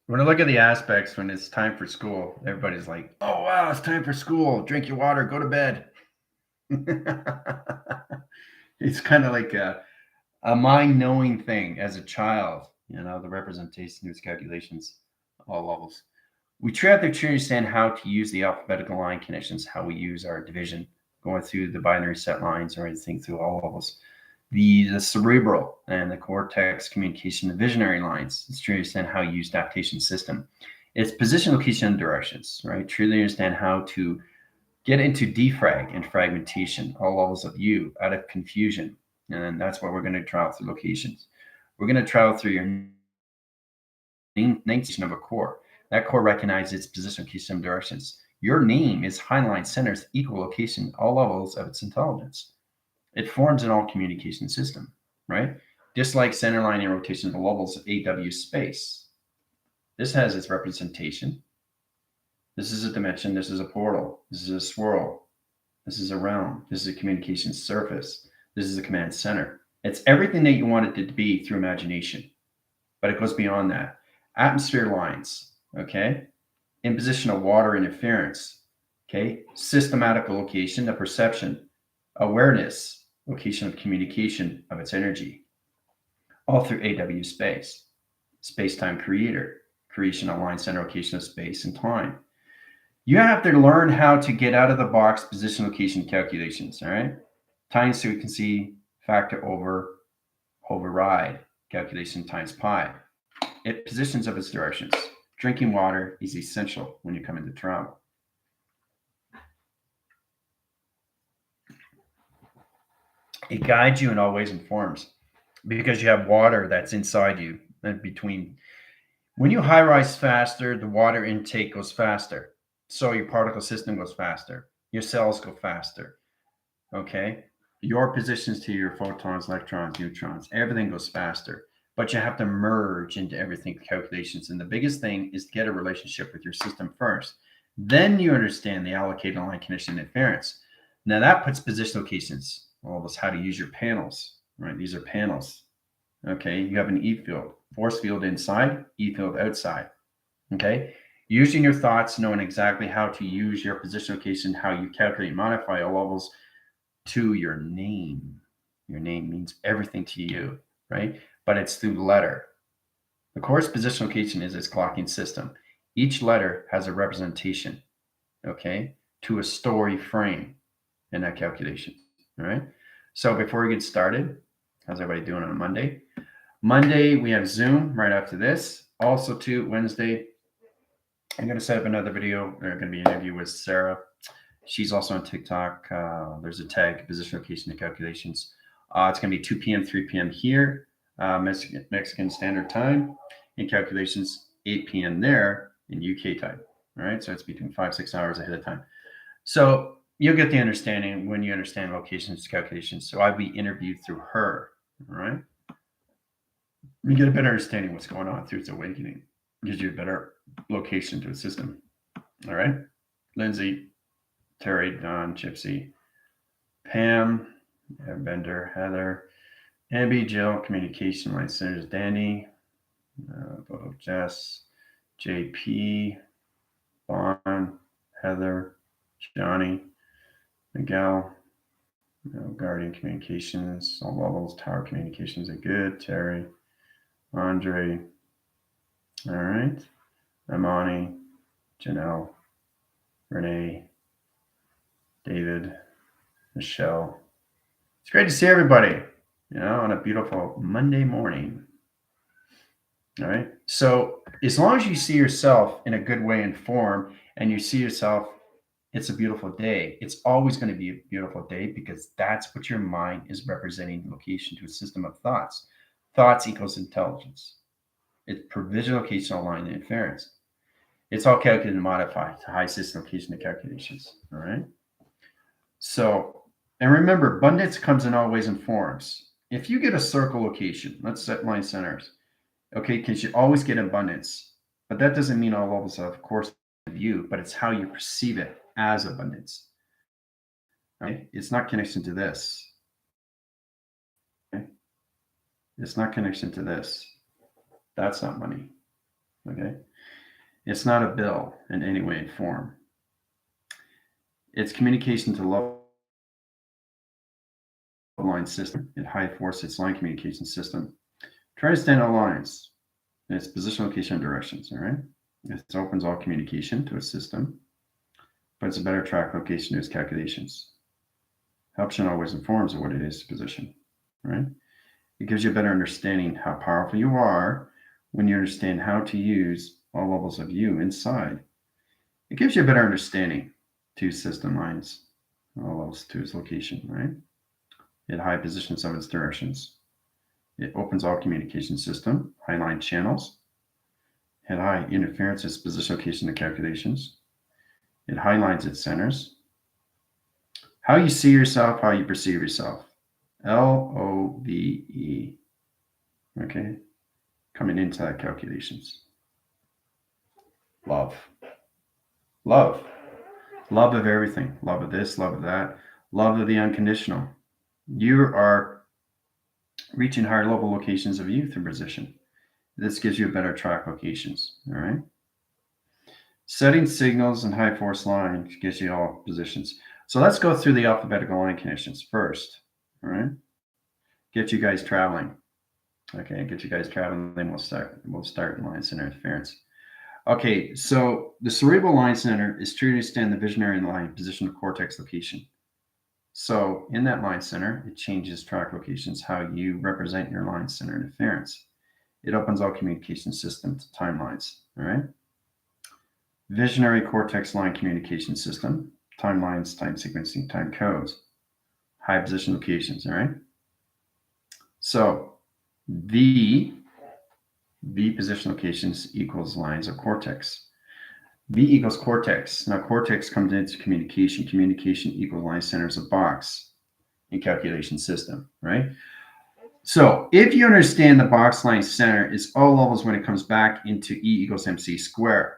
When I look at the aspects when it's time for school, everybody's like, oh, wow, it's time for school. Drink your water, go to bed. It's kind of like a mind knowing thing as a child, the representation, these calculations, all levels. We try to understand how to use the alphabetical line connections, how we use our division, going through the binary set lines or anything through all levels. The cerebral and the cortex communication, the visionary lines. It's to understand how you use adaptation system. It's position, location, and directions, right? Truly understand how to get into defrag and fragmentation, all levels of you, out of confusion. And that's what we're going to travel through locations. We're going to travel through your name station of a core. That core recognizes its position, location, and directions. Your name is highline centers equal location, all levels of its intelligence. It forms an all communication system, right? Just like centerline and rotation of the levels of AW space. This has its representation. This is a dimension. This is a portal. This is a swirl. This is a realm. This is a communication surface. This is a command center. It's everything that you want it to be through imagination, but it goes beyond that. Atmosphere lines, okay? Imposition of water interference, okay? Systematic location of perception, awareness, location of communication of its energy, all through AW space. Space-time creator, creation of line center location of space and time. You have to learn how to get out of the box position location calculations, all right? Times frequency, factor over, override, calculation times pi. It positions of its directions. Drinking water is essential when you come into travel. It guides you and always informs because you have water that's inside you and between. When you high rise faster, the water intake goes faster. So your particle system goes faster. Your cells go faster. Okay? Your positions to your photons, electrons, neutrons, everything goes faster. But you have to merge into everything calculations. And the biggest thing is to get a relationship with your system first. Then you understand the allocated line condition interference. Now that puts position locations, all of us, how to use your panels, right? These are panels. Okay, you have an E field, force field inside, E field outside. Okay, using your thoughts, knowing exactly how to use your position location, how you calculate and modify all levels to your name. Your name means everything to you, right? But it's through the letter. The course position location is its clocking system. Each letter has a representation, okay, to a story frame in that calculation, all right? So before we get started, how's everybody doing on a Monday? Monday, we have Zoom right after this. Also, too, Wednesday, I'm going to set up another video. There's going to be an interview with Sarah. She's also on TikTok. There's a tag, position, location, and calculations. It's going to be 2 p.m., 3 p.m. here, Mexican Standard Time, and calculations 8 p.m. there in UK time. All right, so it's between 5-6 hours ahead of time. So you'll get the understanding when you understand locations, calculations. So I'll be interviewed through her. All right. You get a better understanding of what's going on through its awakening. Gives you a better location to the system. All right. Lindsay, Terry, Don, Gypsy, Pam, Bender, Heather, Abby, Jill, Communication Line Centers, Danny, Jess, JP, Vaughn, Heather, Johnny, Miguel, Guardian Communications, all levels, Tower Communications are good, Terry, Andre, all right, Amani, Janelle, Renee, David, Michelle. It's great to see everybody, on a beautiful Monday morning. All right. So as long as you see yourself in a good way and form and you see yourself, it's a beautiful day. It's always going to be a beautiful day because that's what your mind is representing the location to a system of thoughts. Thoughts equals intelligence. It's provisional locational line interference. It's all calculated and modified to high system location and calculations. All right. So, and remember, abundance comes in all ways and forms. If you get a circle location, let's set line centers, okay, because you always get abundance, but that doesn't mean all levels of course of you, but it's how you perceive it as abundance. Okay, it's not connection to this. Okay, it's not connection to this. That's not money. Okay, It's not a bill in any way and form. It's communication to low line system. It high force its line communication system. Try to stand all lines. Its position, location, and directions. All right. It opens all communication to a system, but it's a better track location to its calculations. Helps you and always informs of what it is to position. Right. It gives you a better understanding how powerful you are when you understand how to use all levels of you inside. It gives you a better understanding to system lines, all levels to its location, right? It high positions of its directions. It opens all communication system, high line channels. It high interference its position, location, and calculations. It highlights its centers. How you see yourself, how you perceive yourself. LOVE. Okay, coming into that calculations. Love. Love. Love of everything. Love of this, love of that. Love of the unconditional. You are reaching higher level locations of you through position. This gives you a better track locations. All right. Setting signals and high force line gives you all positions. So let's go through the alphabetical line connections first. All right. Get you guys traveling. Okay, get you guys traveling, then we'll start in line center interference. Okay, so the cerebral line center is true to stand the visionary line position of cortex location. So in that line center, it changes track locations, how you represent your line center interference. It opens all communication systems to timelines. All right. Visionary cortex line communication system, timelines, time sequencing, time codes, high position locations. All right. So V position locations equals lines of cortex. V equals cortex. Now cortex comes into communication. Communication equals line centers of box in calculation system, right? So if you understand the box line center is all levels when it comes back into E equals MC square,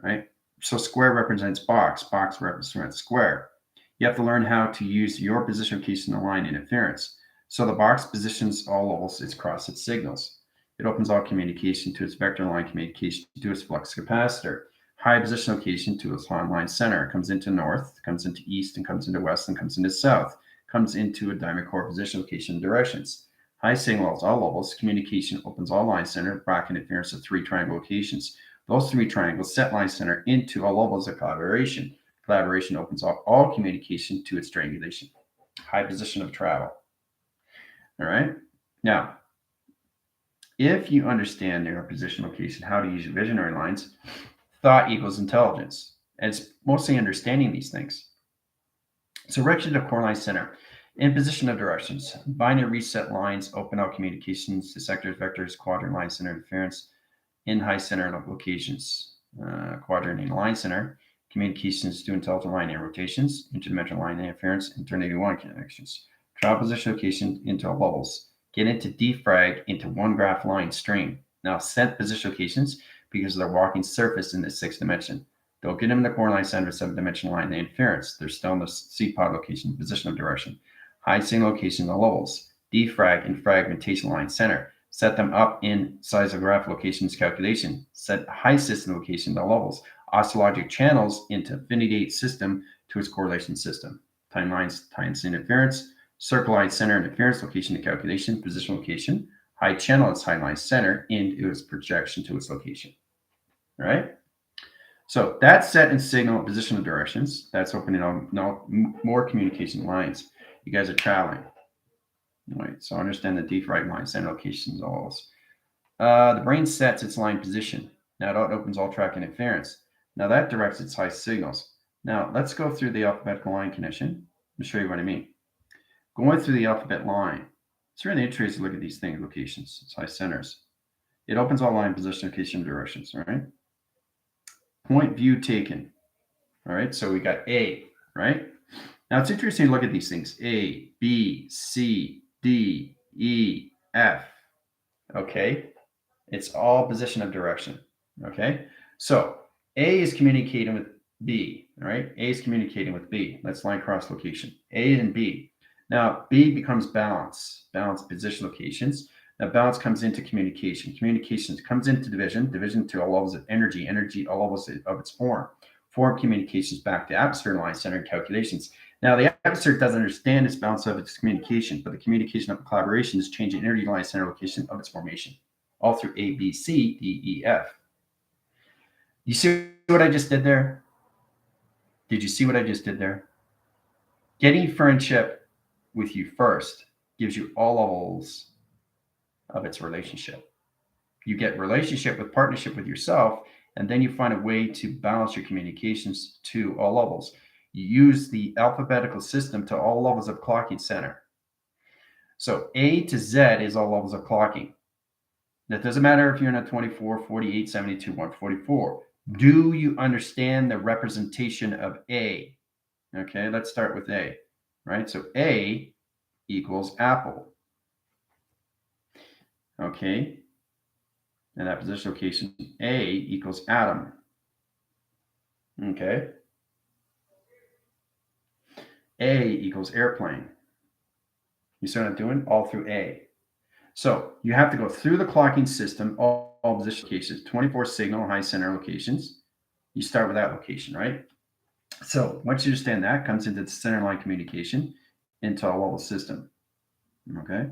right? So square represents box. Box represents square. You have to learn how to use your position location to line interference. So the box positions all levels, it's across its signals. It opens all communication to its vector line communication to its flux capacitor. High position location to its line center. It comes into north, comes into east, and comes into west, and comes into south. Comes into a diamond core position location directions. High signals, all levels, communication opens all line center, bracket interference of 3 triangle locations. Those 3 triangles set line center into all levels of collaboration. Collaboration opens up all communication to its triangulation. High position of travel. All right. Now, if you understand your position location, how to use your visionary lines, thought equals intelligence. And it's mostly understanding these things. So direction of core line center. In position of directions, binary reset lines open out communications to sectors, vectors, quadrant, line center interference in high center locations. Quadrant and line center communications to intelligent line and rotations, interdimensional line interference, and tornado one connections. Travel position location into levels. Get into defrag into one graph line stream. Now set position locations because of their walking surface in the 6th dimension. Don't get them in the core line center, 7-dimensional line interference. They're still in the C-pod location, position of direction. High signal location, the levels. Defrag and fragmentation line center. Set them up in size of graph locations calculation. Set high system location, the levels. Oscillogic channels into infinity system to its correlation system. Timelines, times interference. Circle line center interference location to calculation, position location. High channel, its high line center into its projection to its location. All right. So that's set in signal position of directions. That's opening up more communication lines. You guys are traveling. All right. So understand the defrag line center locations always. The brain sets its line position. Now it opens all track interference. Now that directs its high signals. Now let's go through the alphabetical line connection. I'll show you what I mean. Going through the alphabet line, it's really interesting to look at these things, locations, it's high centers. It opens all line position, location, directions, all right? Point view taken, all right? So we got A, right? Now it's interesting to look at these things. A, B, C, D, E, F, okay? It's all position of direction, okay? So A is communicating with B, all right? A is communicating with B. Let's line cross location, A and B. Now, B becomes balance position locations. Now, balance comes into communication. Communication comes into division. Division to all levels of energy. Energy, all levels of its form. Form communications back to atmosphere, line center, and calculations. Now, the atmosphere doesn't understand its balance of its communication, but the communication of collaboration is changing energy, line center, location of its formation, all through A, B, C, D, E, F. You see what I just did there? Did you see what I just did there? Getting friendship with you first gives you all levels of its relationship. You get relationship with partnership with yourself, and then you find a way to balance your communications to all levels. You use the alphabetical system to all levels of clocking center. So A to Z is all levels of clocking. That doesn't matter if you're in a 24, 48, 72, 144. Do you understand the representation of A? Okay, let's start with A, right? So A equals apple. Okay, and that position location A equals atom. Okay, A equals airplane. You see what I'm doing? All through A. So you have to go through the clocking system, all position locations, 24 signal, high center locations. You start with that location, right? So once you understand that, comes into the center line communication into a level system. Okay,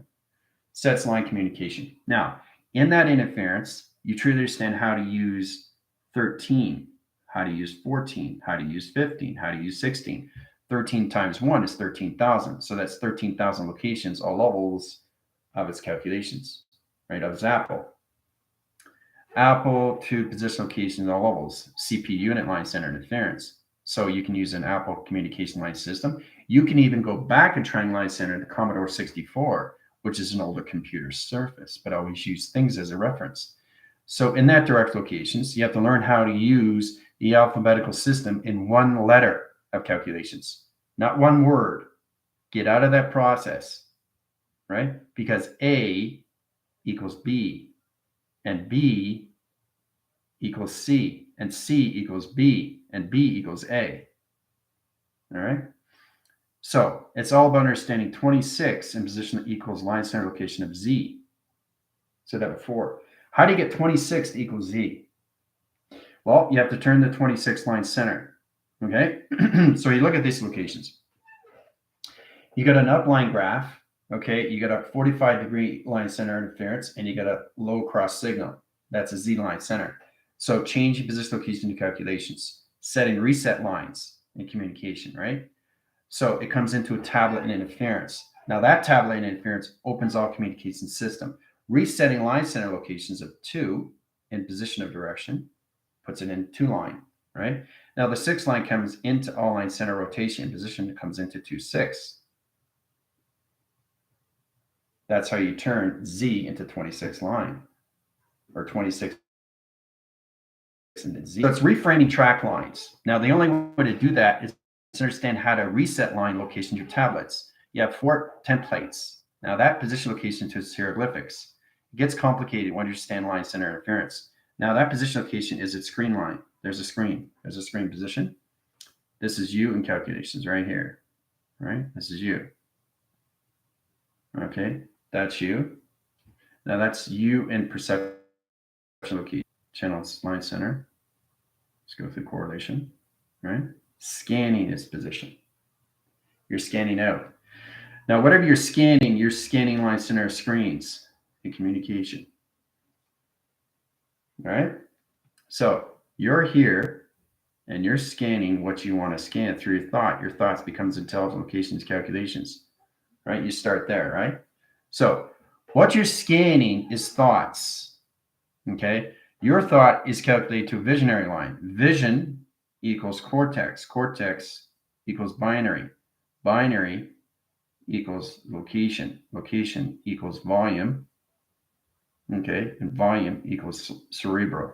sets line communication. Now, in that interference, you truly understand how to use 13, how to use 14, how to use 15, how to use 16. 13 times 1 is 13,000. So that's 13,000 locations, all levels of its calculations, right? Of its apple. Apple to position locations, all levels. CPU unit, line center, interference. So you can use an Apple communication line system. You can even go back and try and line center the Commodore 64, which is an older computer surface, but always use things as a reference. So in that direct locations, you have to learn how to use the alphabetical system in one letter of calculations, not one word. Get out of that process, right? Because A equals B, and B equals C, and C equals B, and B equals A. All right? So it's all about understanding 26 in position that equals line center location of Z. So that before. How do you get 26 to equal Z? Well, you have to turn the 26 line center. Okay? So you look at these locations. You got an upline graph. Okay? You got a 45-degree line center interference, and you got a low cross signal. That's a Z line center. So change position location to calculations. Setting reset lines in communication, right? So it comes into a tablet and interference. Now that tablet and interference opens all communication system. Resetting line center locations of 2 in position of direction puts it in 2 line, right? Now the 6 line comes into all line center rotation. Position comes into 2, 6. That's how you turn Z into 26 line, or 26 into Z. So it's reframing track lines. Now the only way to do that is to understand how to reset line locations your tablets. You have 4 templates. Now that position location to its hieroglyphics. It gets complicated when you understand line center interference. Now that position location is its screen line. There's a screen. There's a screen position. This is you in calculations right here. Right? This is you. Okay, that's you. Now that's you in perception location. Channels line center. Let's go through correlation. Right? Scanning is position. You're scanning out. Now, whatever you're scanning line center screens in communication. All right? So you're here and you're scanning what you want to scan through your thought. Your thoughts becomes intelligent locations, calculations. Right? You start there, right? So what you're scanning is thoughts. Okay? Your thought is calculated to a visionary line. Vision equals cortex. Cortex equals binary. Binary equals location. Location equals volume. Okay, and volume equals cerebral.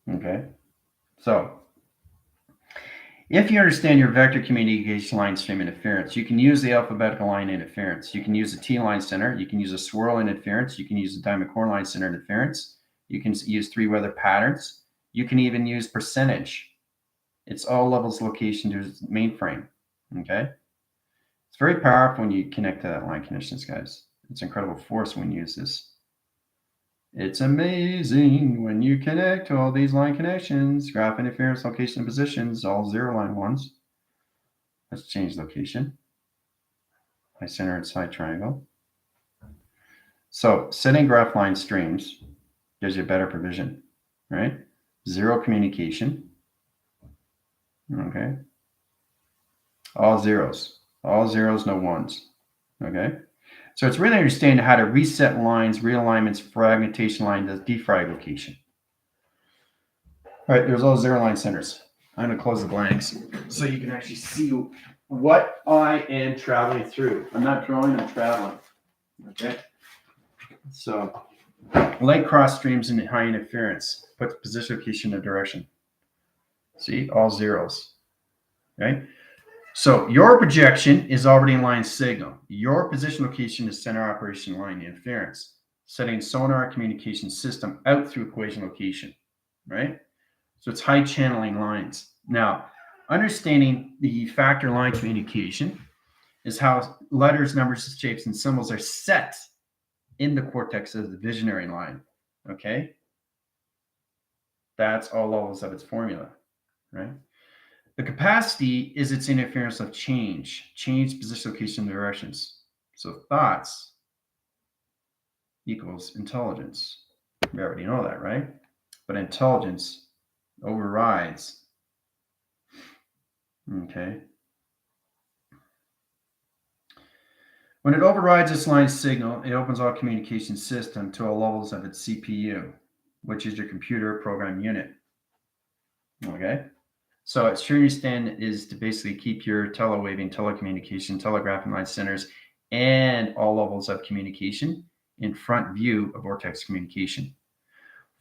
Okay, so if you understand your vector communication line stream interference, you can use the alphabetical line interference. You can use the T line center. You can use a swirl interference. You can use the diamond core line center interference. You can use 3 weather patterns. You can even use percentage. It's all levels location to its mainframe. Okay. It's very powerful when you connect to that line connections, guys. It's incredible force when you use this. It's amazing when you connect to all these line connections, graph interference, location, and positions, all zero line ones. Let's change location. High center and side triangle. So setting graph line streams gives you better provision, right? Zero communication. Okay. All zeros, no ones. Okay. So it's really understanding how to reset lines, realignments, fragmentation line, the defrag location. All right, there's all zero line centers. I'm going to close the blanks so you can actually see what I am traveling through. I'm not drawing, I'm traveling. Okay. So light cross streams and high interference. Put the position, location, and direction. See, all zeros. Okay. So your projection is already in line signal. Your position, location is center operation line interference. Setting sonar communication system out through equation location, right? So it's high channeling lines. Now, understanding the factor line communication is how letters, numbers, shapes, and symbols are set in the cortex of the visionary line, okay? That's all levels of its formula, right? The capacity is its interference of change position, location, and directions. So thoughts equals intelligence. We already know that, right? But intelligence overrides. Okay. When it overrides this line signal, it opens all communication system to all levels of its CPU, which is your computer program unit. Okay. So its true stand is to basically keep your telewaving, telecommunication, telegraphing line centers, and all levels of communication in front view of vortex communication.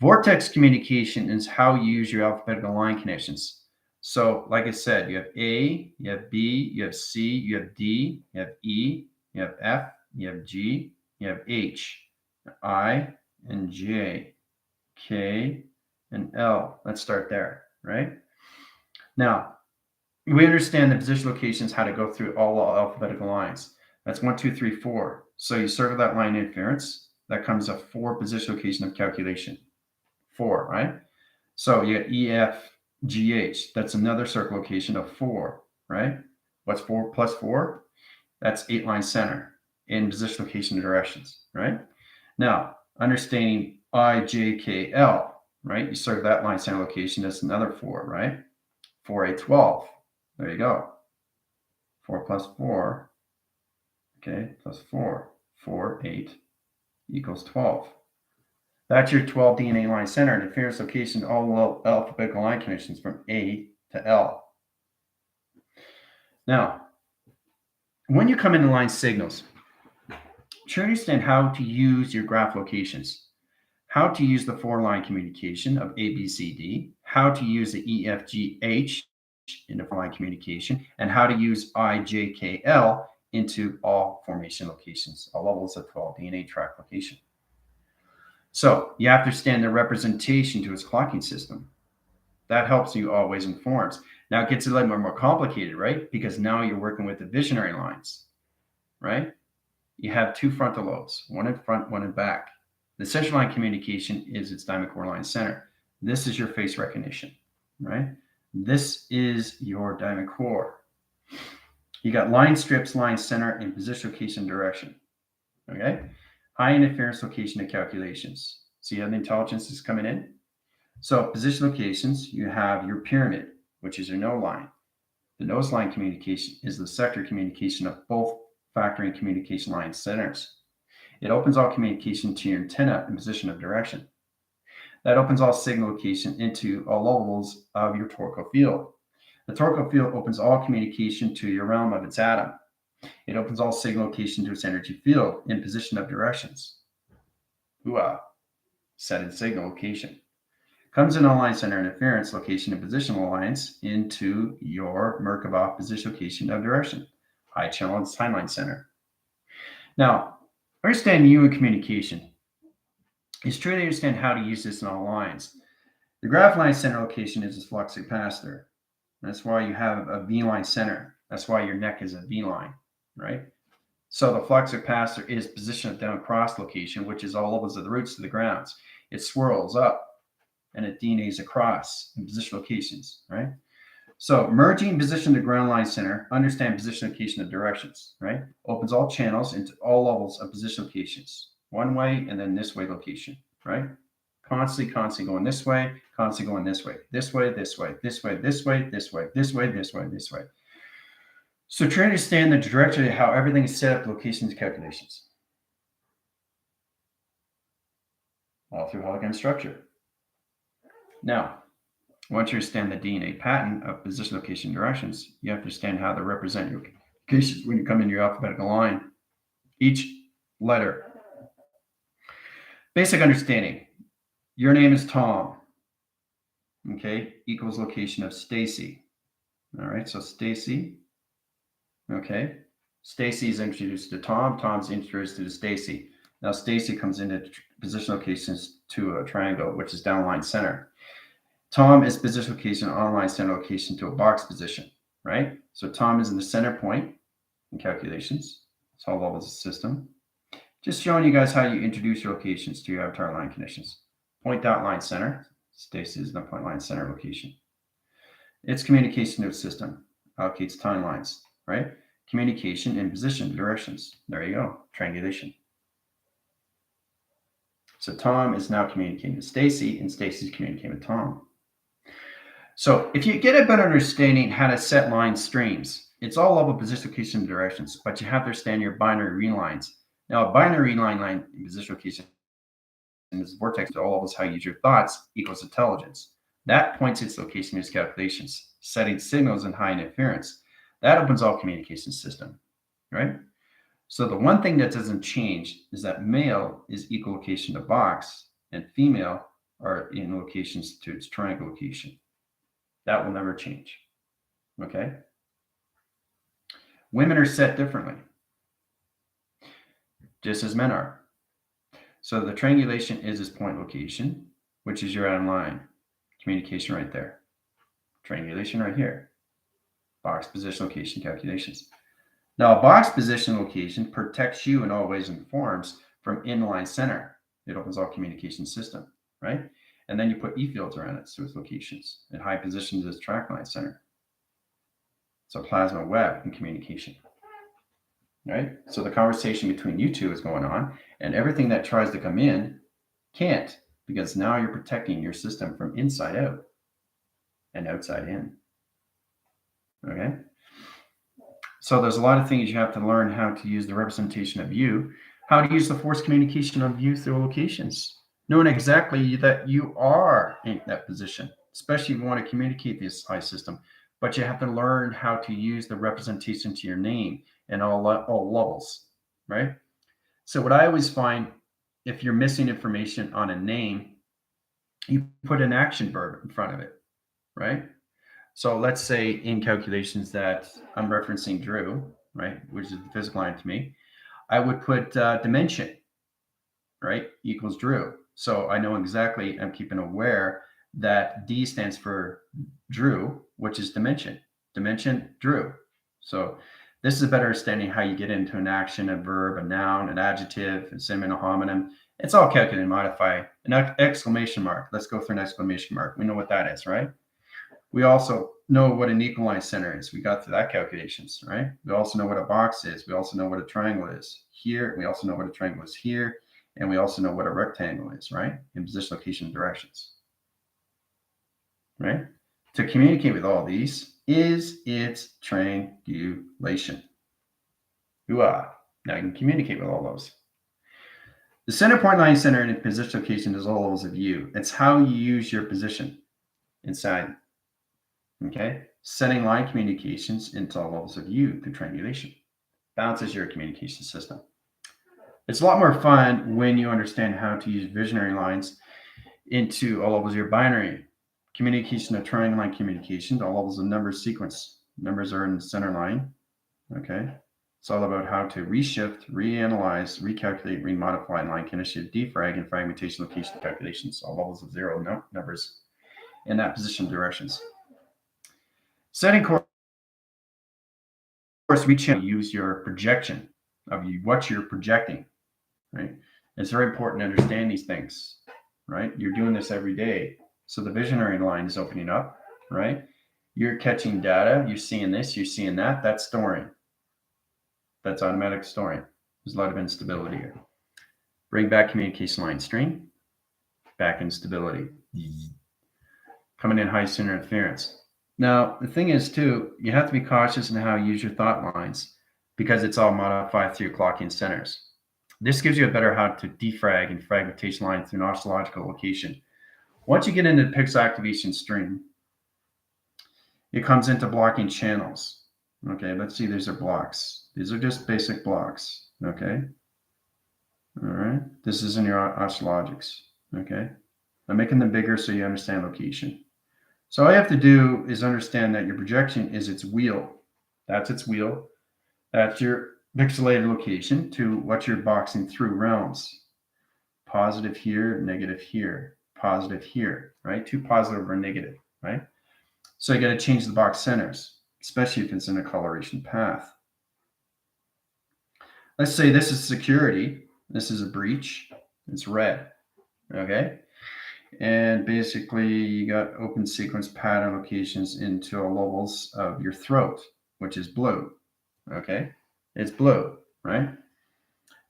Vortex communication is how you use your alphabetical line connections. So, like I said, you have A, you have B, you have C, you have D, you have E, you have F, you have G, you have H, I, and J, K, and L. Let's start there, right? Now, we understand the position locations, how to go through all alphabetical lines. That's 1, 2, 3, 4. So you circle that line interference. That comes a 4 position location of calculation. 4, right? So you get E, F, G, H. That's another circle location of 4, right? What's 4 plus 4? That's 8 line center in position location and directions, right? Now, understanding I, J, K, L, right? You circle that line center location. That's another 4, right? 4, 8, 12. There you go. 4 plus 4. Okay, plus 4. 4, 8 equals 12. That's your 12 DNA line center. Interference location, all alphabetical line connections from A to L. Now, when you come into line signals, try to understand how to use your graph locations, how to use the 4-line communication of A, B, C, D, how to use the E, F, G, H in the 4-line communication, and how to use I, J, K, L into all formation locations, all levels of 12 DNA track location. So you have to understand the representation to its clocking system. That helps you always informs. Now it gets a little more complicated, right? Because now you're working with the visionary lines, right? You have 2 frontal lobes, one in front, one in back. The central line communication is its diamond core line center. This is your face recognition, right? This is your diamond core. You got line strips, line center, and position, location, direction. Okay? High interference location and calculations. See how the intelligence is coming in? So position locations, you have your pyramid, which is your node line. The nose line communication is the sector communication of both factoring communication line centers. It opens all communication to your antenna in position of direction. That opens all signal location into all levels of your torque field. The torque field opens all communication to your realm of its atom. It opens all signal location to its energy field in position of directions. Hooah. Set in signal location. Comes in all line center interference location and positional lines into your Merkabah position location of direction. High channel and timeline center. Now, understand you and communication. It's true to understand how to use this in all lines. The graph line center location is a flux capacitor. That's why you have a V line center. That's why your neck is a V line. right? So the flux capacitor is positioned at down cross location, which is all levels of the roots to the grounds. It swirls up and it denays across in position locations, right? So merging position to ground line center, understand position location of directions, right? Opens all channels into all levels of position locations. One way and then this way location, right? Constantly going this way, constantly going this way, this way, this way, this way, this way, this way, this way, this way, this way. So try to understand the trajectory of how everything is set up, locations, calculations. All through hologram structure. Now, once you understand the DNA pattern of position, location, directions, you have to understand how to represent your locations when you come in your alphabetical line. Each letter. Basic understanding. Your name is Tom. Okay, equals location of Stacy. All right, so Stacy. Okay, Stacy is introduced to Tom. Tom's introduced to Stacy. Now Stacy comes into position locations to a triangle, which is downline center. Tom is position location, online center location to a box position, right? So Tom is in the center point in calculations. It's all levels of system. Just showing you guys how you introduce your locations to your avatar line conditions. Point dot line center. Stacy is the point line center location. It's communication to a system. Allocates timelines, right? Communication in position directions. There you go. Triangulation. So Tom is now communicating with Stacy, and Stacy's communicating with Tom. So if you get a better understanding how to set line streams, it's all level position location directions, but you have to understand your binary relines. Now, a binary line in position location is vortex to all levels how you use your thoughts equals intelligence. That points its location its calculations, setting signals in high interference. That opens all communication system, right? So the one thing that doesn't change is that male is equal location to box and female are in locations to its triangle location. That will never change, okay? Women are set differently, just as men are. So the triangulation is this point location, which is your out line. Communication right there. Triangulation right here. Box position location calculations. Now, a box position location protects you in all ways and forms from inline center. It opens all communication system, right? And then you put E-fields around it, so its locations. And high positions as track line center. So plasma web and communication, right? So the conversation between you two is going on, and everything that tries to come in can't, because now you're protecting your system from inside out and outside in, okay? So there's a lot of things you have to learn how to use the representation of you, how to use the force communication of you through locations, knowing exactly that you are in that position, especially if you want to communicate this high system. But you have to learn how to use the representation to your name and all levels, right? So what I always find, if you're missing information on a name, you put an action verb in front of it, right? So let's say in calculations that I'm referencing Drew, right, which is the physical line to me, I would put dimension, right, equals Drew. So I know exactly, I'm keeping aware that D stands for Drew, which is dimension. Dimension, Drew. So this is a better understanding how you get into an action, a verb, a noun, an adjective, a synonym, a homonym. It's all calculated and modified. An exclamation mark. Let's go through an exclamation mark. We know what that is, right? We also know what an equal line center is. We got through that calculations, right? We also know what a box is. We also know what a triangle is here. We also know what a triangle is here. And we also know what a rectangle is, right? In position, location, directions, right? To communicate with all these is its triangulation. Now you can communicate with all those. The center point line center in position location is all levels of you. It's how you use your position inside. Okay, setting line communications into all levels of you through triangulation. Balances your communication system. It's a lot more fun when you understand how to use visionary lines into all levels of your binary. Communication of triangle line communication, all levels of number sequence. Numbers are in the center line. Okay, it's all about how to reshift, reanalyze, recalculate, remodify line condition, defrag, and fragmentation location calculations. All levels of zero numbers in that position directions. Setting course, use your projection of what you're projecting, right? It's very important to understand these things, right? You're doing this every day. So the visionary line is opening up, right? You're catching data. You're seeing this. You're seeing that. That's storing. That's automatic storing. There's a lot of instability here. Bring back communication line string. Back instability. Coming in high center interference. Now, the thing is, too, you have to be cautious in how you use your thought lines because it's all modified through clocking centers. This gives you a better how to defrag and fragmentation line through an oscillological location. Once you get into the pixel activation string, it comes into blocking channels. Okay, let's see, these are blocks. These are just basic blocks. Okay. All right. This is in your oscillogics. Okay. I'm making them bigger so you understand location. So all you have to do is understand that your projection is its wheel. That's its wheel. That's your pixelated location to what you're boxing through realms. Positive here, negative here, positive here, right? Two positive or negative, right? So you got to change the box centers, especially if it's in a coloration path. Let's say this is security. This is a breach. It's red, okay? And basically you got open sequence pattern locations into levels of your throat, which is blue, okay? It's blue, right?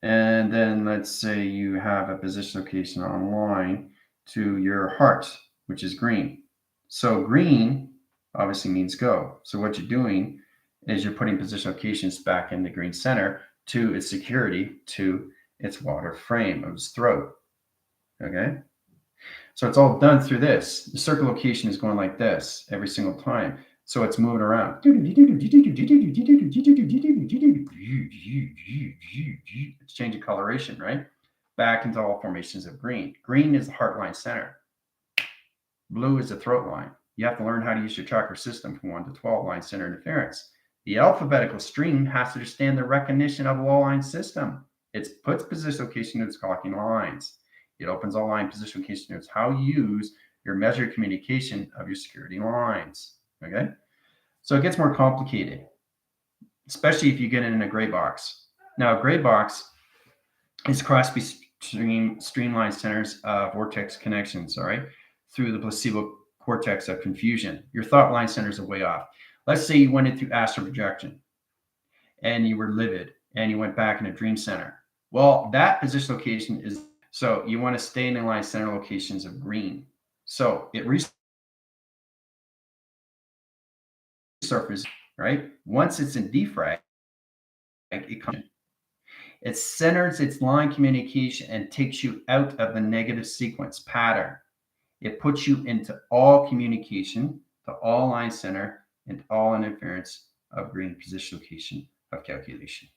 And then let's say you have a position location online to your heart, which is green. So green obviously means go. So what you're doing is you're putting position locations back in the green center to its security, to its water frame of its throat, okay? So it's all done through this. The circle location is going like this every single time. So it's moving around. It's changing coloration, right? Back into all formations of green. Green is the heart line center. Blue is the throat line. You have to learn how to use your chakra system from 1 to 12 line center interference. The alphabetical stream has to understand the recognition of a low line system. It puts position location to its clocking lines. It opens all line position location notes. How you use your measured communication of your security lines. Okay, so it gets more complicated, especially if you get in a gray box. Now, a gray box is cross streamline centers of vortex connections. All right, through the placebo cortex of confusion. Your thought line centers are way off. Let's say you went into astral projection, and you were livid, and you went back in a dream center. Well, that position location is. So you want to stay in the line center locations of green. So it resurfaces, right? Once it's in defrag, it centers its line communication and takes you out of the negative sequence pattern. It puts you into all communication, to all line center, and all interference of green position location of calculation.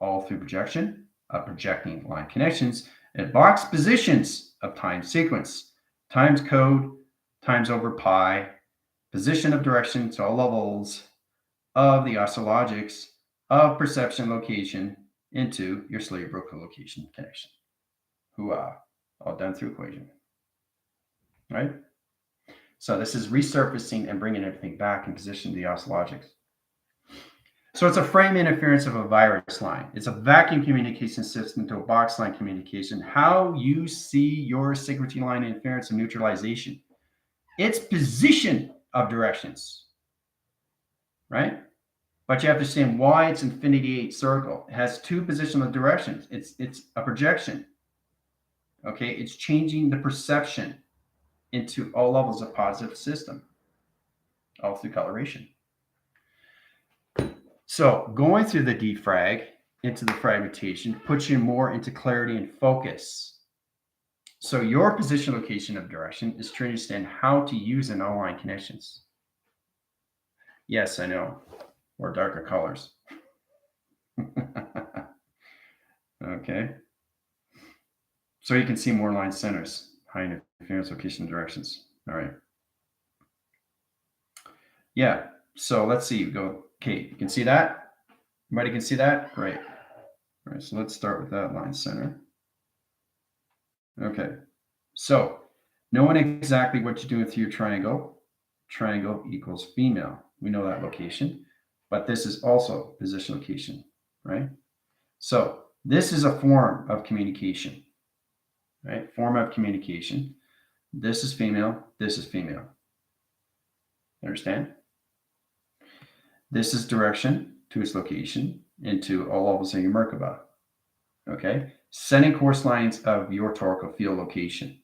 All through projection, projecting line connections, and box positions of time sequence, times code, times over pi, position of direction to all levels of the oscillogics of perception location into your cerebral collocation connection. All done through equation, right? So this is resurfacing and bringing everything back in position to the oscillogics. So it's a frame interference of a virus line. It's a vacuum communication system to a box line communication. How you see your security line interference and neutralization. It's position of directions, right? But you have to understand why it's infinity 8 circle. It has two positional directions. It's a projection. Okay, it's changing the perception into all levels of positive system, all through coloration. So going through the defrag into the fragmentation puts you more into clarity and focus. So your position location of direction is to understand how to use an all-line connections. Yes, I know, or darker colors. Okay. So you can see more line centers, high interference location directions. All right. Yeah. So let's see. Go. Okay. You can see that? Everybody can see that? Great. All right. So let's start with that line center. Okay. So knowing exactly what you're doing with your triangle, triangle equals female. We know that location. but this is also position location, right? So this is a form of communication, right? Form of communication. This is female, this is female. Understand? This is direction to its location into all levels of your Merkaba. Okay? Sending course lines of your torical field location,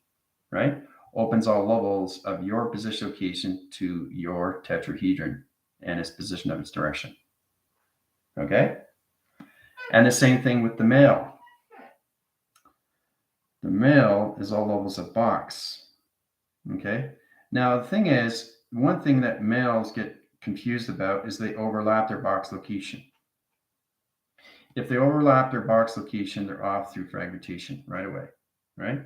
right? Opens all levels of your position location to your tetrahedron and its position of its direction. Okay? And the same thing with the male. The male is all levels of box. Okay? Now, the thing is, one thing that males get confused about is they overlap their box location. If they overlap their box location, they're off through fragmentation right away, right?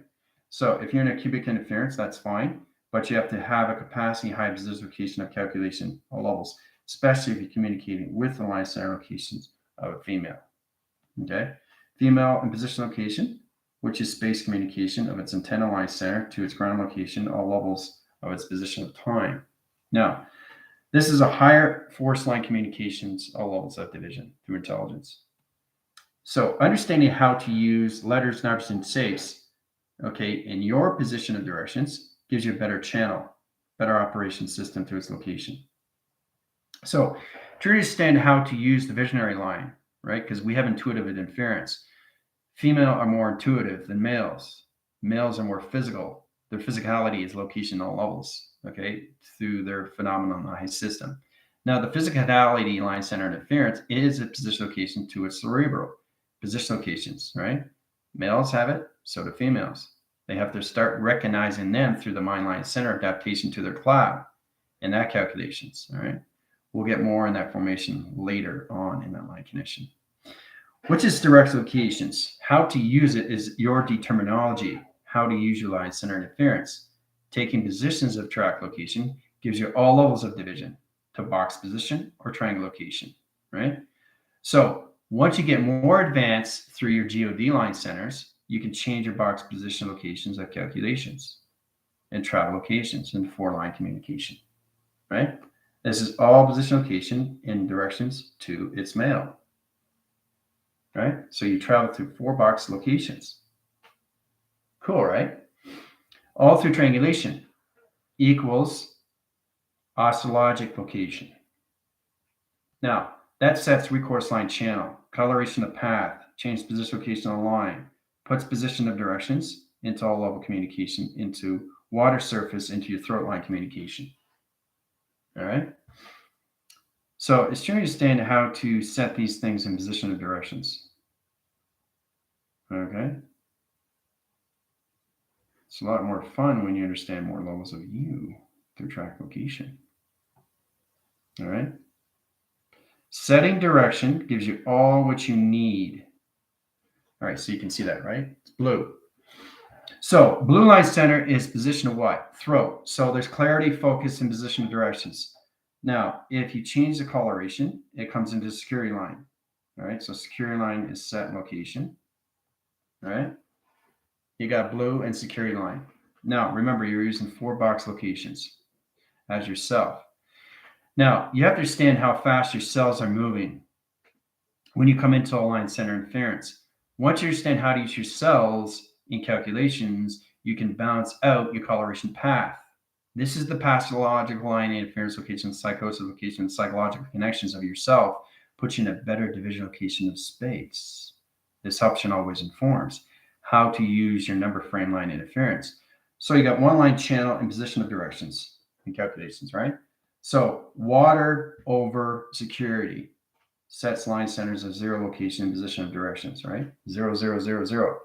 So if you're in a cubic interference, that's fine, but you have to have a capacity high position location of calculation all levels, especially if you're communicating with the line center locations of a female. Okay, female in position location, which is space communication of its antenna line center to its ground location, all levels of its position of time. Now, this is a higher force line communications, all levels of division through intelligence. So understanding how to use letters, numbers, and shapes, okay, in your position of directions gives you a better channel, better operation system to its location. So to understand how to use the visionary line, right, because we have intuitive interference. Female are more intuitive than males. Males are more physical. Their physicality is location all levels, okay, through their phenomenalized system. Now, the physicality line center interference is a position location to its cerebral position locations, right? Males have it, so do females. They have to start recognizing them through the mind line center adaptation to their cloud and that calculations, all right? We'll get more in that formation later on in that line connection. Which is direct locations. How to use it is your determinology. How to use your line center interference. Taking positions of track location gives you all levels of division to box position or triangle location, right? So once you get more advanced through your GOD line centers, you can change your box position locations of calculations and travel locations in 4-line communication, right? This is all position location in directions to its male, right? So you travel through 4 box locations. Cool, right? All through triangulation equals astrologic location. Now, that sets recourse line channel, coloration of path, change position location of the line, puts position of directions into all level communication, into water surface, into your throat line communication. All right? So it's to understand how to set these things in position of directions. Okay? It's a lot more fun when you understand more levels of you through track location. All right? Setting direction gives you all what you need. All right, so you can see that, right? It's blue. So blue line center is position of what? Throat. So there's clarity, focus, and position of directions. Now, if you change the coloration, it comes into security line. All right, so security line is set in location. All right, you got blue and security line. Now, remember, you're using 4 box locations as yourself. Now, you have to understand how fast your cells are moving when you come into a line center interference. Once you understand how to use your cells in calculations, you can balance out your coloration path. This is the pathological line interference location, psychosis location, psychological connections of yourself, puts you in a better division location of space. This helps you and always informs how to use your number frame line interference. So you got 1 line channel and position of directions in calculations, right? So water over security sets line centers of 0 location and position of directions, right? 0, 0, 0, 0.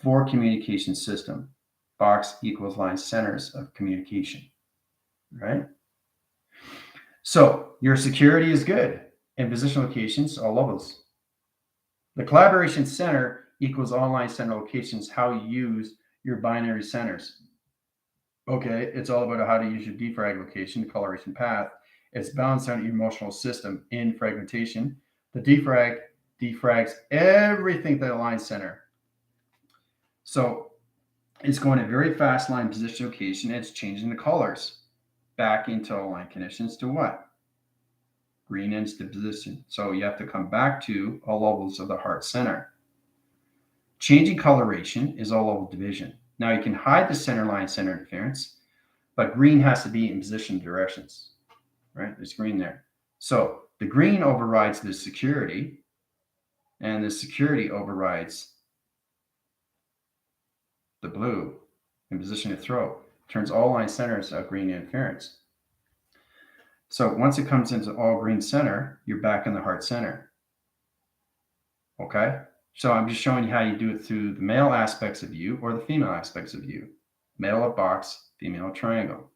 4 communication system. Box equals line centers of communication, right? So your security is good and position locations, all levels. The collaboration center equals all line center locations, how you use your binary centers. Okay, it's all about how to use your defrag location, the coloration path. It's balanced on your emotional system in fragmentation. The defrag defrags everything to the line center. So it's going a very fast line position location. It's changing the colors back into all line conditions to what? green into position. So you have to come back to all levels of the heart center. Changing coloration is all level division. Now you can hide the center line center interference, but green has to be in position directions, right? There's green there. So the green overrides the security, and the security overrides the blue in position to throw. Turns all line centers out green interference. So once it comes into all green center, you're back in the heart center. Okay? So I'm just showing you how you do it through the male aspects of you or the female aspects of you. Male of box, female triangle.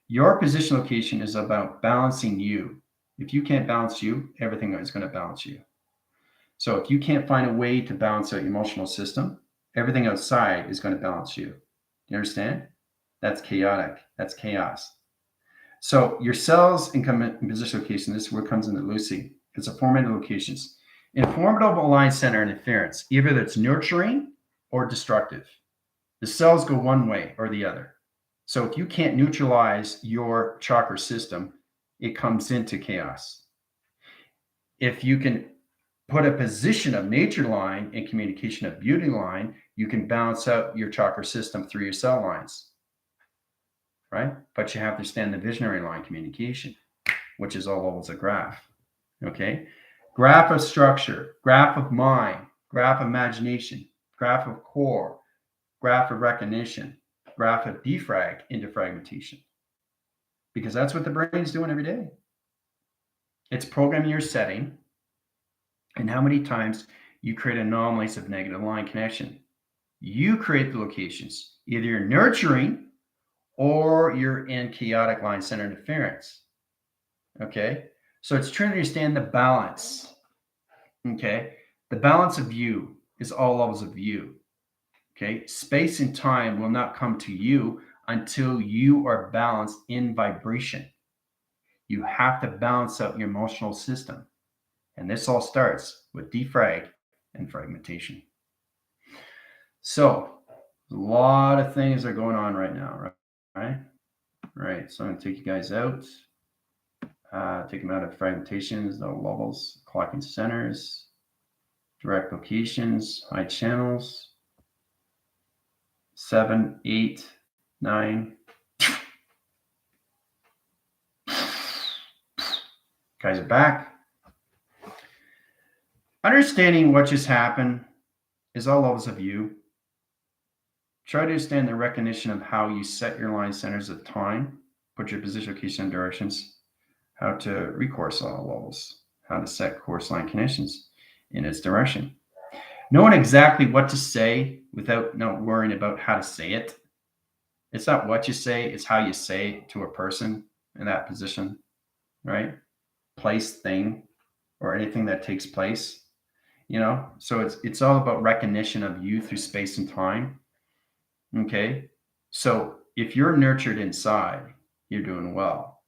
Your position location is about balancing you. If you can't balance you, everything is going to balance you. So if you can't find a way to balance out your emotional system, everything outside is going to balance you. You understand? That's chaotic. That's chaos. So your cells in position location, this is where it comes into Lucy. It's a formative locations. Informative aligned center interference, either that's nurturing or destructive. The cells go one way or the other. So if you can't neutralize your chakra system, it comes into chaos. If you can put a position of nature line in communication of beauty line, you can balance out your chakra system through your cell lines, right? But you have to understand the visionary line communication, which is all levels of graph, okay? Graph of structure, graph of mind, graph of imagination, graph of core, graph of recognition, graph of defrag into fragmentation. Because that's what the brain's doing every day. It's programming your setting and how many times you create anomalies of negative line connection. You create the locations. Either you're nurturing or you're in chaotic line center interference. Okay? So it's trying to understand the balance. Okay? The balance of you is all levels of you. Okay? Space and time will not come to you until you are balanced in vibration. You have to balance out your emotional system. And this all starts with defrag and fragmentation. So, a lot of things are going on right now, right? Right. So I'm going to take you guys out. Take them out of fragmentations, the levels, clocking centers, direct locations, high channels, 7, 8, 9. Guys are back. Understanding what just happened is all levels of you. Try to understand the recognition of how you set your line centers of time, put your position, location, and directions, how to recourse all levels, how to set course line conditions in its direction. Knowing exactly what to say without not worrying about how to say it. It's not what you say, it's how you say it to a person in that position, right? Place, thing, or anything that takes place, you know? So it's all about recognition of you through space and time. Okay? So if you're nurtured inside, you're doing well.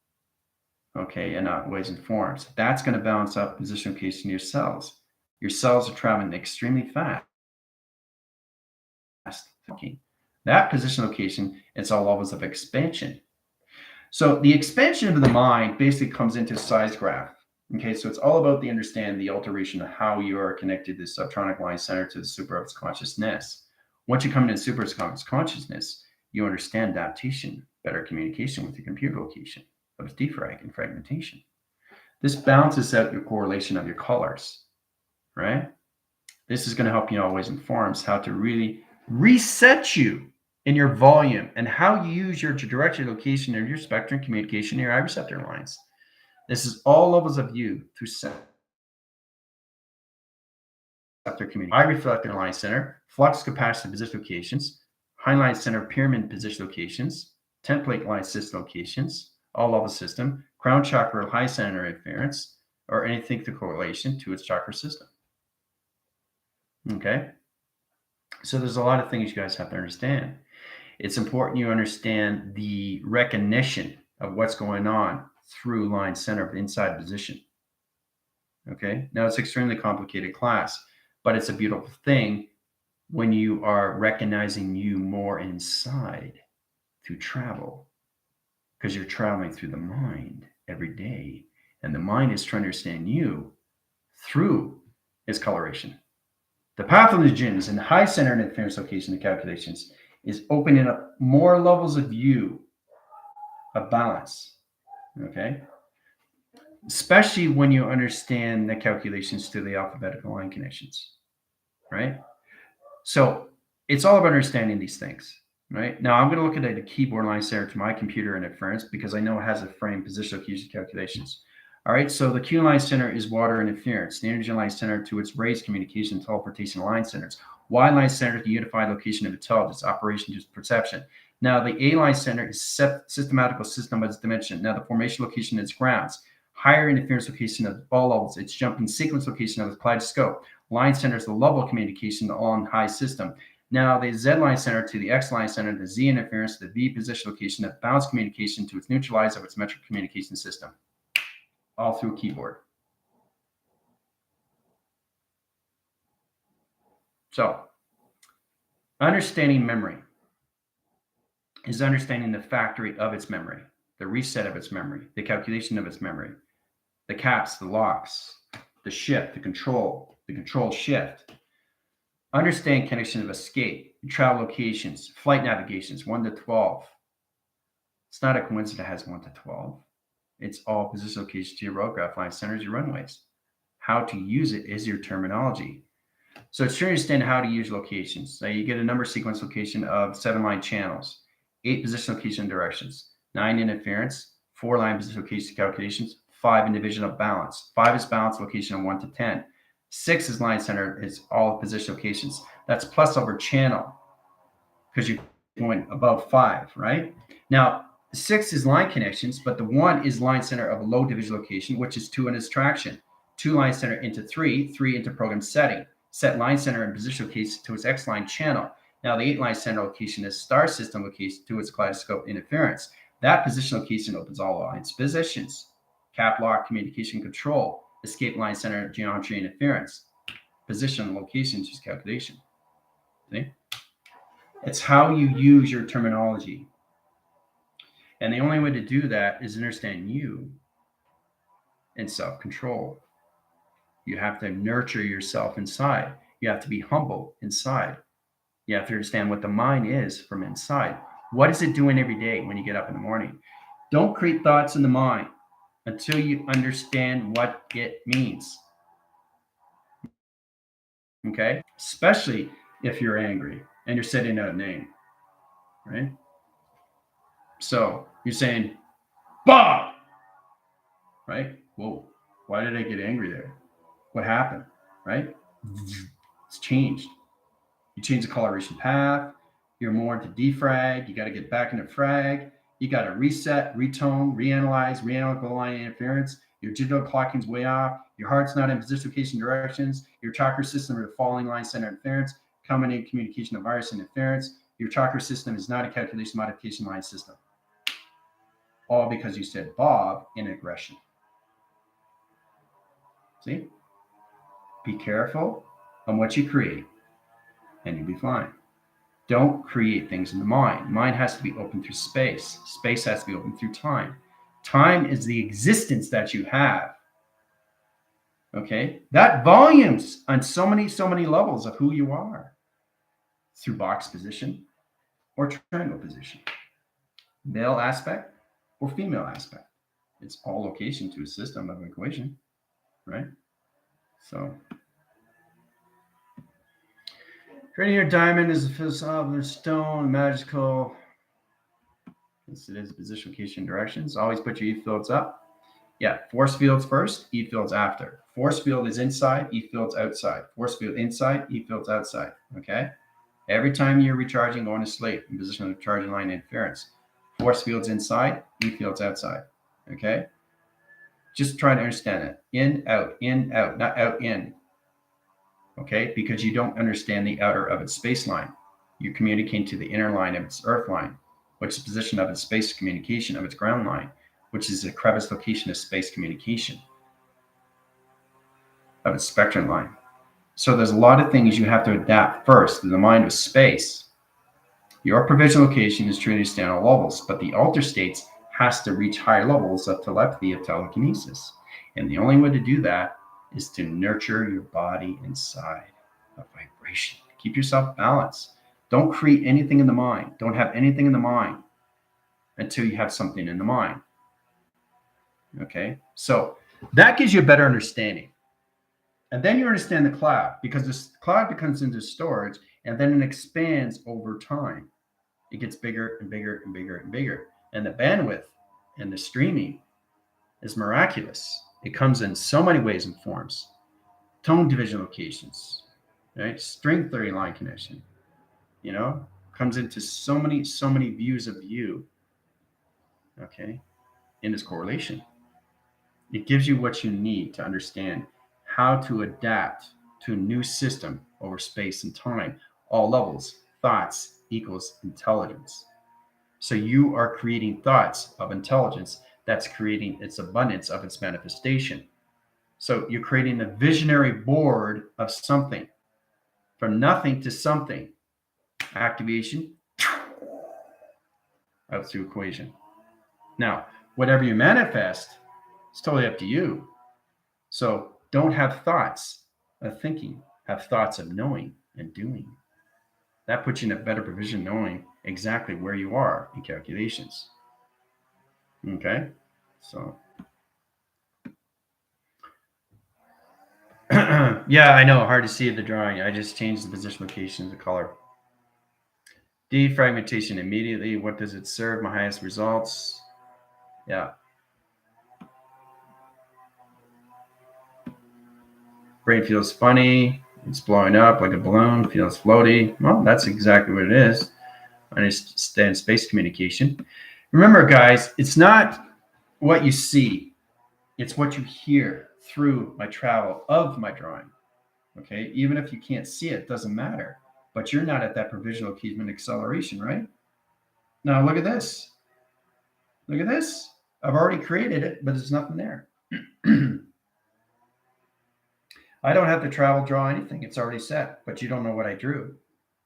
Okay, and not ways and forms. That's going to balance out position location of your cells. Your cells are traveling extremely fast. That position location, it's all levels of expansion. So the expansion of the mind basically comes into size graph. Okay, so it's all about the understand the alteration of how you are connected to the subtronic line center to the super consciousness. Once you come into super consciousness, you understand adaptation, better communication with your computer location of defrag and fragmentation. This balances out your correlation of your colors, right? This is going to help you in all ways and forms how to really reset you in your volume and how you use your direction location of your spectrum communication, your eye receptor lines. This is all levels of you through receptor communication. Eye reflector line center, flux capacitor position locations, hindline center pyramid position locations, template line system locations, all level system, crown chakra high center interference, or anything through correlation to its chakra system. Okay? So there's a lot of things you guys have to understand. It's important you understand the recognition of what's going on through line center of inside position. Okay? Now it's extremely complicated class, but it's a beautiful thing when you are recognizing you more inside through travel, because you're traveling through the mind every day, And the mind is trying to understand you through its coloration. The pathogens in the high center interference location of calculations is opening up more levels of you of balance. Okay? Especially when you understand the calculations to the alphabetical line connections. Right? So it's all about understanding these things. Right? Now I'm going to look at the keyboard line center to my computer interference because I know it has a frame positional keys calculations. All right, so the Q line center is water interference. The energy line center to its raised communication teleportation line centers. Y line center to the unified location of intelligence, operation to perception. Now the A line center is systematical system of its dimension. Now the formation location is grounds. Higher interference location of all levels. It's jumping sequence location of the kaleidoscope. Line center is the level of communication on high system. Now the Z line center to the X line center, the Z interference to the V position location of bounce communication to its neutralize of its metric communication system. All through a keyboard. So, understanding memory is understanding the factory of its memory, the reset of its memory, the calculation of its memory, the caps, the locks, the shift, the control shift. Understand connection of escape, travel locations, flight navigations, 1 to 12. It's not a coincidence it has 1 to 12. It's all position locations to your road graph line centers, your runways. How to use it is your terminology. So it's to understand how to use locations. So you get a number sequence location of 7 line channels, 8 position location directions, 9 interference, 4 line position location calculations, 5 in division of balance. 5 is balance location of 1 to 10. 6 is line center, is all position locations. That's plus over channel because you're going above 5, right? Now, 6 is line connections, but the 1 is line center of a low division location, which is 2 in its traction. 2 line center into 3, 3 into program setting. Set line center and position location to its X line channel. Now the 8 line center location is star system location to its kaleidoscope interference. That position location opens all lines positions. Cap lock communication control. Escape line center geometry interference. Position location just calculation. See? It's how you use your terminology. And the only way to do that is understand you and self-control. You have to nurture yourself inside. You have to be humble inside. You have to understand what the mind is from inside. What is it doing every day when you get up in the morning? Don't create thoughts in the mind until you understand what it means. Okay? Especially if you're angry and you're setting out a name, right? So you're saying, Bob, right? Whoa, why did I get angry there? What happened, right? It's changed. You change the coloration path. You're more into defrag. You got to get back into frag. You got to reset, retone, reanalyze, realign interference. Your digital clocking's way off. Your heart's not in position location directions. Your chakra system is falling line center interference, coming in communication of virus interference. Your chakra system is not a calculation modification line system. All because you said Bob in aggression. See? Be careful on what you create, and you'll be fine. Don't create things in the mind. Mind has to be open through space. Space has to be open through time. Time is the existence that you have. Okay? That volumes on so many levels of who you are through box position or triangle position, male aspect or female aspect. It's all location to a system of an equation, right? So, creating your diamond is a philosophical stone, magical. Yes, it is position, location, directions. Always put your E fields up. Yeah, force fields first, E fields after. Force field is inside, E fields outside. Force field inside, E fields outside. Okay? Every time you're recharging, going to sleep, in position of charging line interference. Force fields inside, E fields outside. Okay? Just try to understand it. In, out, not out, in. Okay? Because you don't understand the outer of its space line. You're communicating to the inner line of its earth line, which is the position of its space communication of its ground line, which is the crevice location of space communication of its spectrum line. So there's a lot of things you have to adapt first to the mind of space. Your provisional location is to understand all levels, but the alter states has to reach higher levels of telepathy, of telekinesis. And the only way to do that is to nurture your body inside of vibration. Keep yourself balanced. Don't create anything in the mind. Don't have anything in the mind until you have something in the mind. Okay? So that gives you a better understanding. And then you understand the cloud, because this cloud becomes into storage and then it expands over time. It gets bigger and bigger and bigger and bigger. And the bandwidth and the streaming is miraculous. It comes in so many ways and forms. Tone division locations, right? String theory line connection, comes into so many views of you, okay, in this correlation. It gives you what you need to understand how to adapt to a new system over space and time, all levels. Thoughts equals intelligence. So you are creating thoughts of intelligence that's creating its abundance of its manifestation. So you're creating a visionary board of something, from nothing to something. Activation out through equation. Now, whatever you manifest, it's totally up to you. So don't have thoughts of thinking, have thoughts of knowing and doing. That puts you in a better position knowing exactly where you are in calculations. Okay? So, yeah, I know, hard to see the drawing. I just changed the position, location, the color. Defragmentation immediately. What does it serve? My highest results. Yeah. Brain feels funny. It's blowing up like a balloon. Feels floaty. Well, that's exactly what it is. I understand space communication. Remember, guys, it's not what you see. It's what you hear through my travel of my drawing. Okay? Even if you can't see it, doesn't matter. But you're not at that provisional achievement acceleration, right? Now look at this. Look at this. I've already created it, but there's nothing there. I don't have to travel, draw anything. It's already set, but you don't know what I drew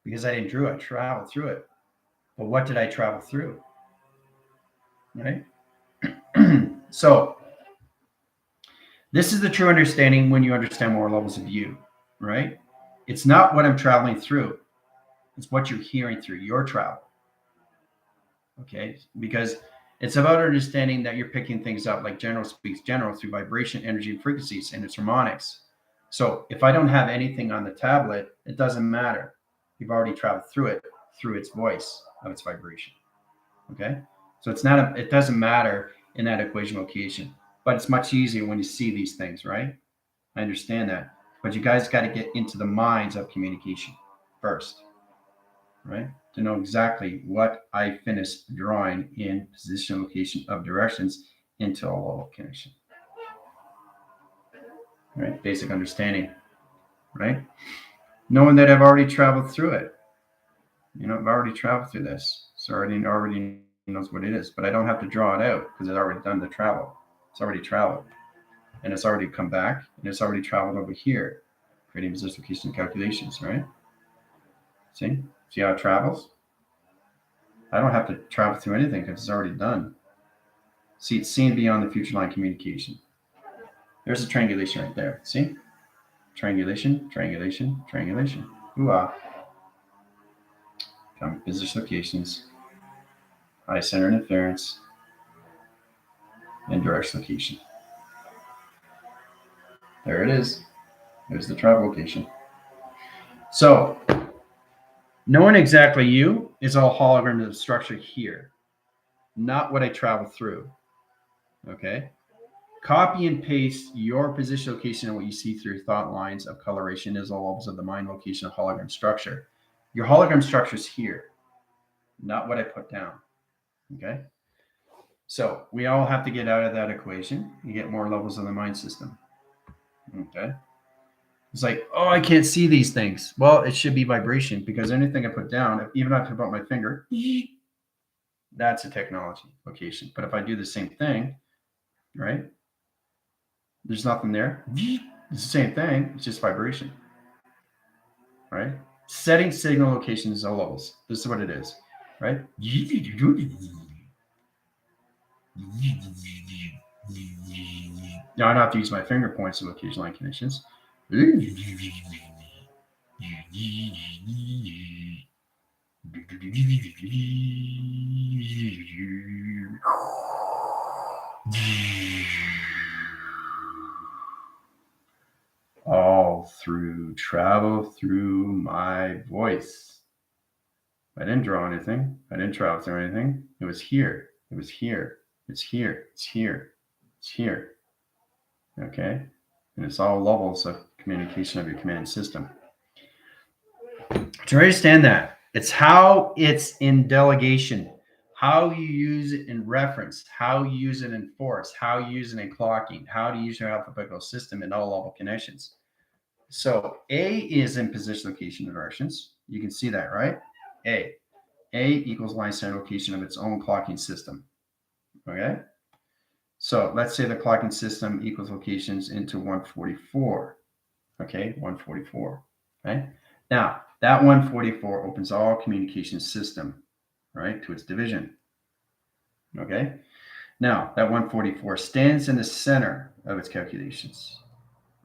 because I didn't draw it. I traveled through it. But what did I travel through? Right? So this is the true understanding when you understand more levels of you, right? It's not what I'm traveling through. It's what you're hearing through your travel. Okay? Because it's about understanding that you're picking things up like general speaks general through vibration, energy, and frequencies, and its harmonics. So if I don't have anything on the tablet, it doesn't matter. You've already traveled through it, through its voice of its vibration. Okay? So it doesn't matter in that equation location, but it's much easier when you see these things, right? I understand that. But you guys got to get into the minds of communication first, right? To know exactly what I finished drawing in position, location of directions into a level connection. Right? Basic understanding, right? Knowing that I've already traveled through it. I've already traveled through this. So already knows what it is, but I don't have to draw it out because it's already done the travel. It's already traveled. And it's already come back and it's already traveled over here, creating position, location, calculations, right? See how it travels? I don't have to travel through anything because it's already done. See, it's seen beyond the future line communication. There's a triangulation right there. See? Triangulation, triangulation, triangulation. Ooh-ah. Position locations, high center interference, and direction location. There it is. There's the travel location. So, knowing exactly you is all hologram of the structure here, not what I travel through. Okay? Copy and paste your position location and what you see through thought lines of coloration is all levels of the mind location of hologram structure. Your hologram structure is here, not what I put down. Okay? So we all have to get out of that equation and get more levels of the mind system. Okay? It's like, oh, I can't see these things. Well, it should be vibration because anything I put down, even if I put my finger, that's a technology location. But if I do the same thing, right? There's nothing there. It's the same thing. It's just vibration, right? Setting signal locations are levels. This is what it is, right? Now I don't have to use my finger points to location line connections. All through travel through my voice. I didn't draw anything. I didn't travel through anything. It was here. It was here. It's here. It's here. It's here. Okay? And it's all levels of communication of your command system. To understand that, it's how it's in delegation, how you use it in reference, how you use it in force, how you use it in clocking, how to use your alphabetical system in all level connections. So A is in position, location, and directions. You can see that, right? A equals line center location of its own clocking system. Okay? So let's say the clocking system equals locations into 144. Okay, 144. Okay? Now, that 144 opens all communication system, right, to its division. Okay? Now, that 144 stands in the center of its calculations,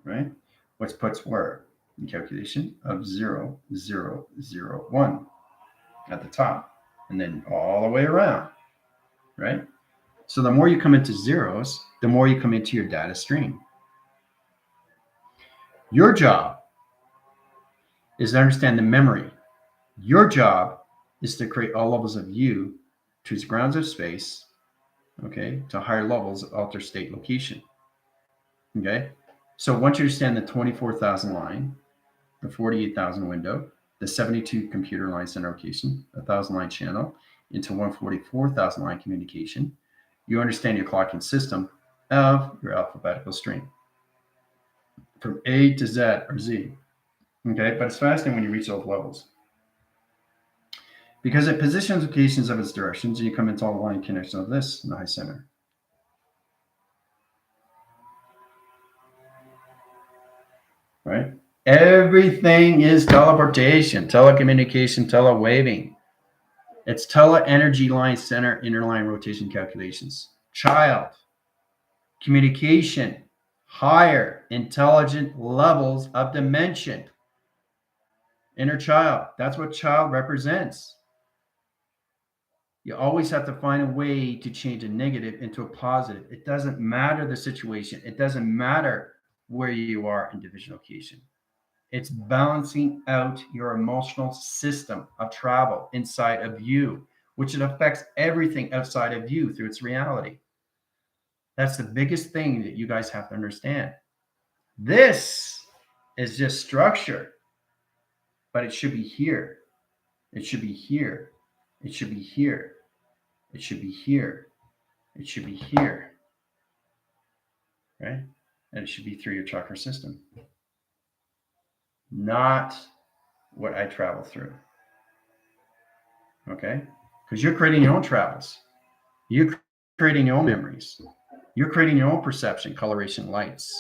right? Which puts where? In calculation of 0, 0, 0, 1 at the top, and then all the way around, right? So the more you come into zeros, the more you come into your data stream. Your job is to understand the memory. Your job is to create all levels of you to its grounds of space, okay, to higher levels of alter state location. Okay, so once you understand the 24,000 line, the 48,000 window, the 72 computer line center location, 1,000 line channel into 144,000 line communication, you understand your clocking system of your alphabetical string from A to Z or Z. Okay, but it's fascinating when you reach those levels because it positions locations of its directions and you come into all the line connections of this in the high center. Right? Everything is teleportation, telecommunication, telewaving. It's tele-energy line center, inner line rotation calculations. Child, communication, higher intelligent levels of dimension. Inner child, that's what child represents. You always have to find a way to change a negative into a positive. It doesn't matter the situation. It doesn't matter where you are in division location. It's balancing out your emotional system of travel inside of you, which it affects everything outside of you through its reality. That's the biggest thing that you guys have to understand. This is just structure, but it should be here. It should be here. It should be here. It should be here. It should be here. Right? And it should be through your chakra system, not what I travel through. Okay? Because you're creating your own travels. You're creating your own memories. You're creating your own perception, coloration, lights.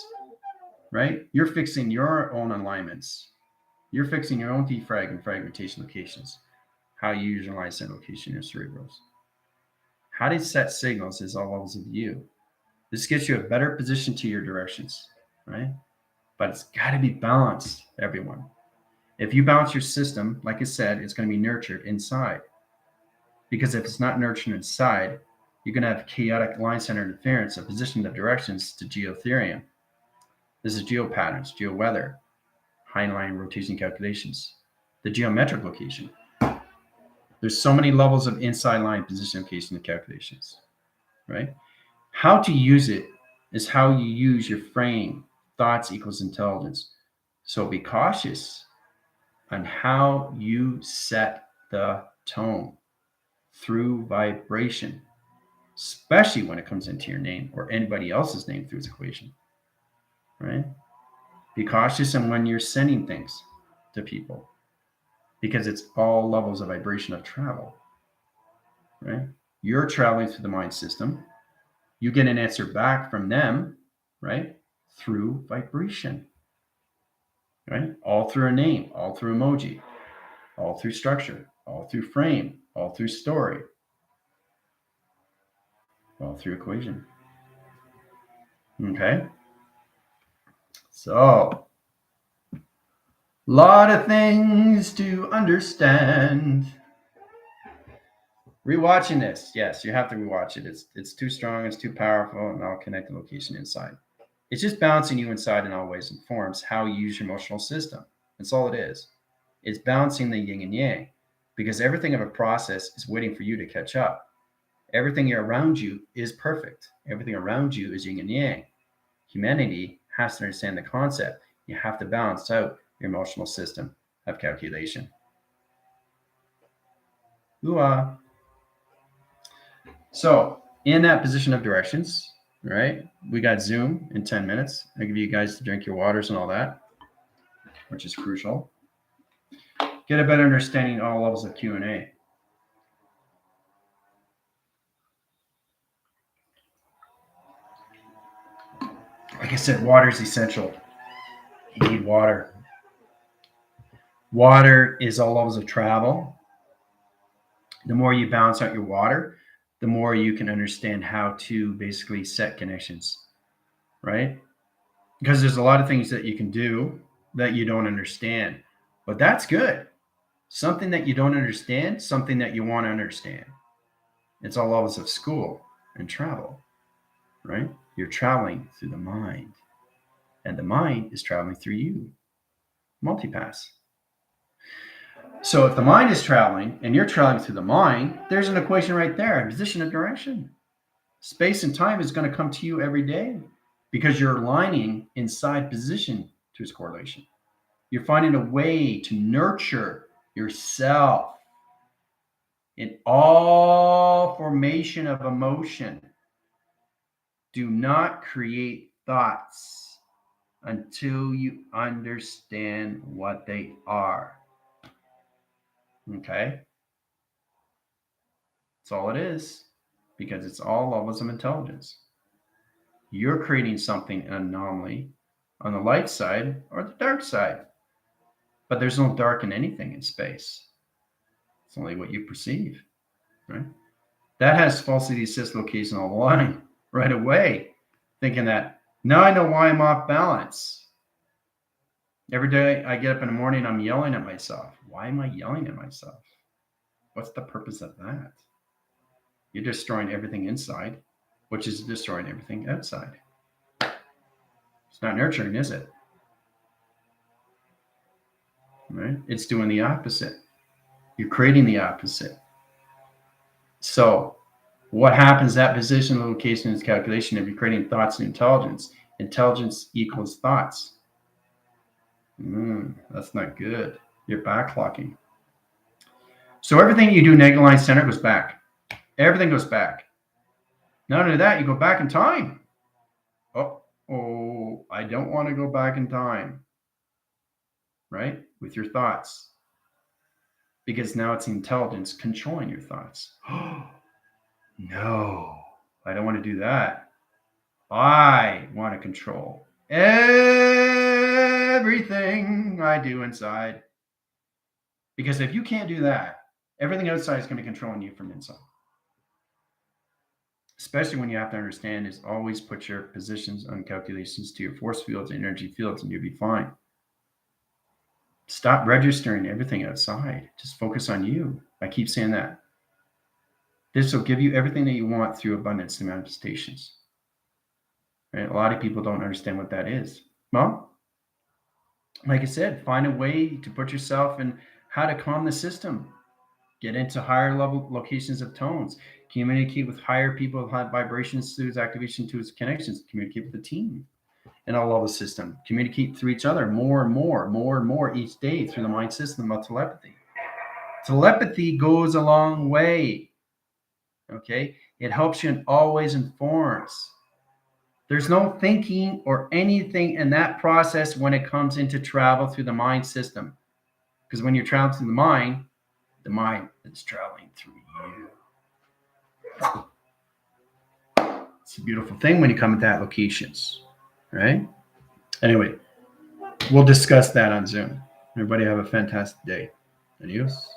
Right? You're fixing your own alignments. You're fixing your own defrag and fragmentation locations. How you use your line set location in your cerebrals. How to set signals is all levels of you. This gets you a better position to your directions, right? But it's got to be balanced, everyone. If you balance your system, like I said, it's going to be nurtured inside. Because if it's not nurtured inside, you're going to have chaotic line center interference of positioning of directions to geotherium. This is geopatterns, geoweather, high line rotation calculations, the geometric location. There's so many levels of inside line position location calculations, right? How to use it is how you use your frame. Thoughts equals intelligence. So be cautious on how you set the tone through vibration, especially when it comes into your name or anybody else's name through its equation, right? Be cautious on when you're sending things to people because it's all levels of vibration of travel, right? You're traveling through the mind system. You get an answer back from them, right? Through vibration, right? All through a name, all through emoji, all through structure, all through frame, all through story, all through equation. Okay. So, a lot of things to understand. Rewatching this, yes, you have to rewatch it. It's too strong, it's too powerful, and I'll connect the location inside. It's just balancing you inside in all ways and forms how you use your emotional system. That's all it is. It's balancing the yin and yang, because everything of a process is waiting for you to catch up. Everything around you is perfect. Everything around you is yin and yang. Humanity has to understand the concept. You have to balance out your emotional system of calculation. Ooh-ah. So, in that position of directions, right, we got Zoom in 10 minutes. I give you guys to drink your waters and all that, which is crucial. Get a better understanding of all levels of Q&A. Like I said, water is essential. You need water. Water is all levels of travel. The more you balance out your water, the more you can understand how to basically set connections, right? Because there's a lot of things that you can do that you don't understand, but that's good. Something that you don't understand, something that you want to understand. It's all levels of school and travel, right? You're traveling through the mind, and the mind is traveling through you. Multipass. So if the mind is traveling and you're traveling through the mind, there's an equation right there, position and direction. Space and time is going to come to you every day because you're aligning inside position to its correlation. You're finding a way to nurture yourself in all formation of emotion. Do not create thoughts until you understand what they are. Okay? That's all it is, because it's all levels of intelligence. You're creating something, an anomaly, on the light side or the dark side. But there's no dark in anything in space. It's only what you perceive, right? That has falsity assist location on the line right away, thinking that now I know why I'm off balance. Every day I get up in the morning, I'm yelling at myself. Why am I yelling at myself? What's the purpose of that? You're destroying everything inside, which is destroying everything outside. It's not nurturing, is it? Right? It's doing the opposite. You're creating the opposite. So what happens, that position, location, is calculation. If you're creating thoughts and intelligence, intelligence equals thoughts. That's not good. You're backclocking. So everything you do negative line center goes back. Everything goes back. Not only that, you go back in time. Oh, I don't want to go back in time. Right? With your thoughts. Because now it's intelligence controlling your thoughts. No, I don't want to do that. I want to control everything I do inside. Because if you can't do that, everything outside is going to be controlling you from inside. Especially when you have to understand is always put your positions on calculations to your force fields, energy fields, and you'll be fine. Stop registering everything outside. Just focus on you. I keep saying that. This will give you everything that you want through abundance and manifestations. Right? A lot of people don't understand what that is. Well, like I said, find a way to put yourself in how to calm the system. Get into higher level locations of tones. Communicate with higher people with high vibrations through its activation to its connections. Communicate with the team in all level system. Communicate through each other more and more each day through the mind system of telepathy. Telepathy goes a long way. Okay? It helps you and always informs. There's no thinking or anything in that process when it comes into travel through the mind system. Because when you're traveling through the mind is traveling through you. It's a beautiful thing when you come at that locations, right? Anyway, we'll discuss that on Zoom. Everybody have a fantastic day. Adios.